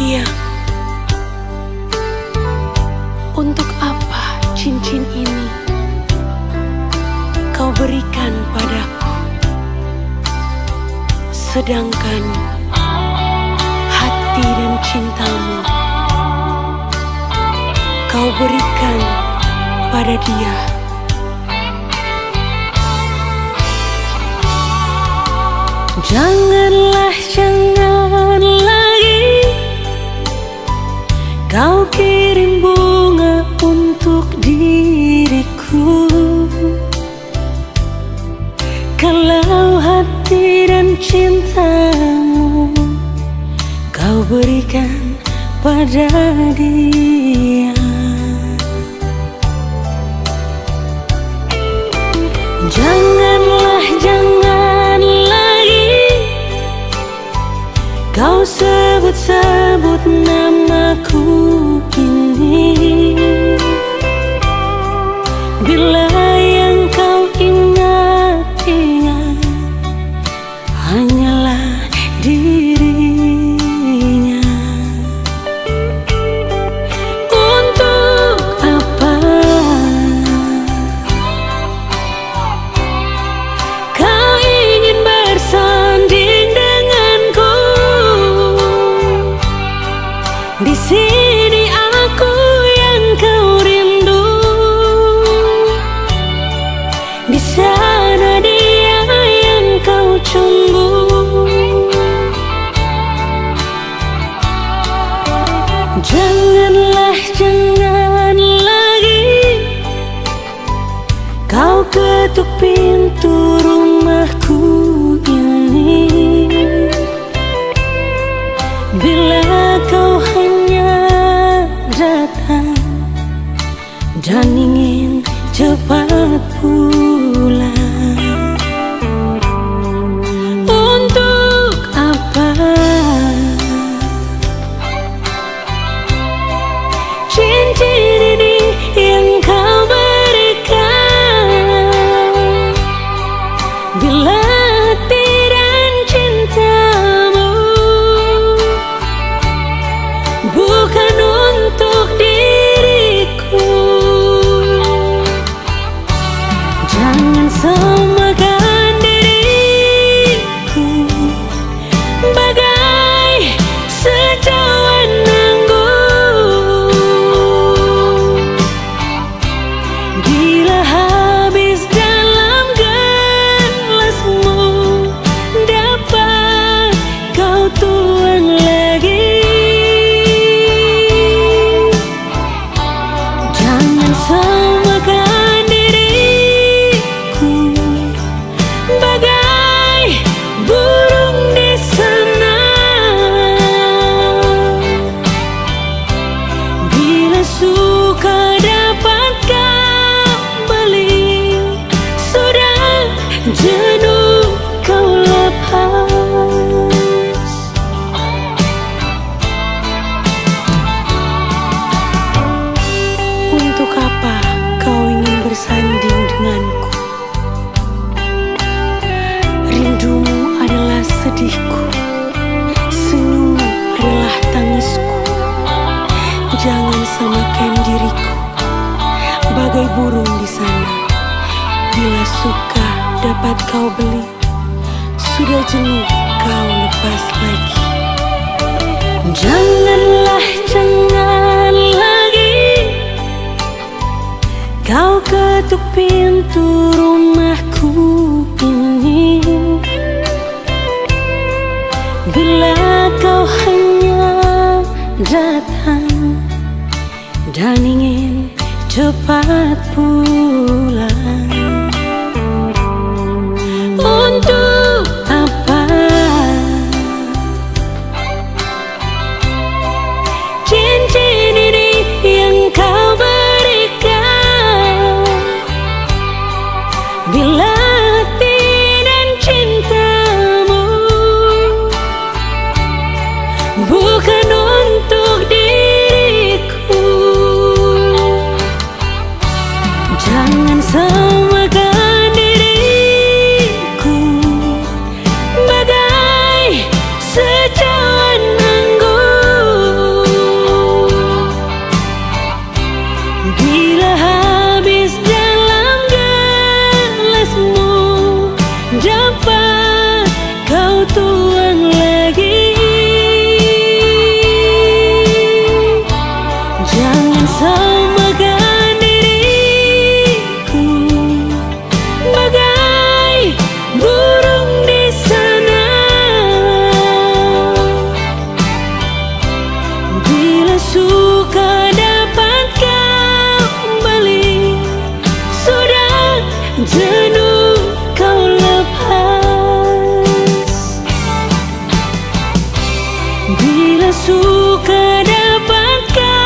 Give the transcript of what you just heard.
Iya, untuk apa cincin ini kau berikan padaku, sedangkan hati dan cintamu kau berikan pada dia. Janganlah, jangan lagi kau kirim bunga untuk diriku, kalau hati dan cintamu kau berikan pada dia. Janganlah, jangan lagi kau sebut-sebut namaku ini, bila yang kau ingat-ingat hanyalah dirinya. Untuk apa kau ingin bersanding denganku? Di sini aku yang kau rindu, di sana dia yang kau tunggu. Janganlah, jangan lagi kau ketuk pintu rumahku ini, bila kau hanya datang dan ingin cepat pulang. Untuk apa cincin ini yang kau berikan, bila hati dan cintamu bukan untuk diriku? Jangan samakan diriku bagai secawan anggur, bila habis dalam gelasmu dapat kau tuang lagi. Jangan samakan diriku bagai burung di sana, bila suka dapat kau beli, sudah jenuh kau lepas. Untuk apa kau ingin bersanding denganku? Rindumu adalah sedihku, senyummu adalah tangisku. Jangan samakan diriku bagai burung di sana, bila suka dapat kau beli, sudah jenuh kau lepas lagi. Janganlah, jangan lagi kau ketuk pintu rumahku ini, bila kau hanya datang dan ingin cepat pulang. Untuk apa cincin ini yang kau berikan, bila hati dan cintamu bukan untuk diriku? Jangan samakan diriku bagai secawan anggur, Bila suka dapatkan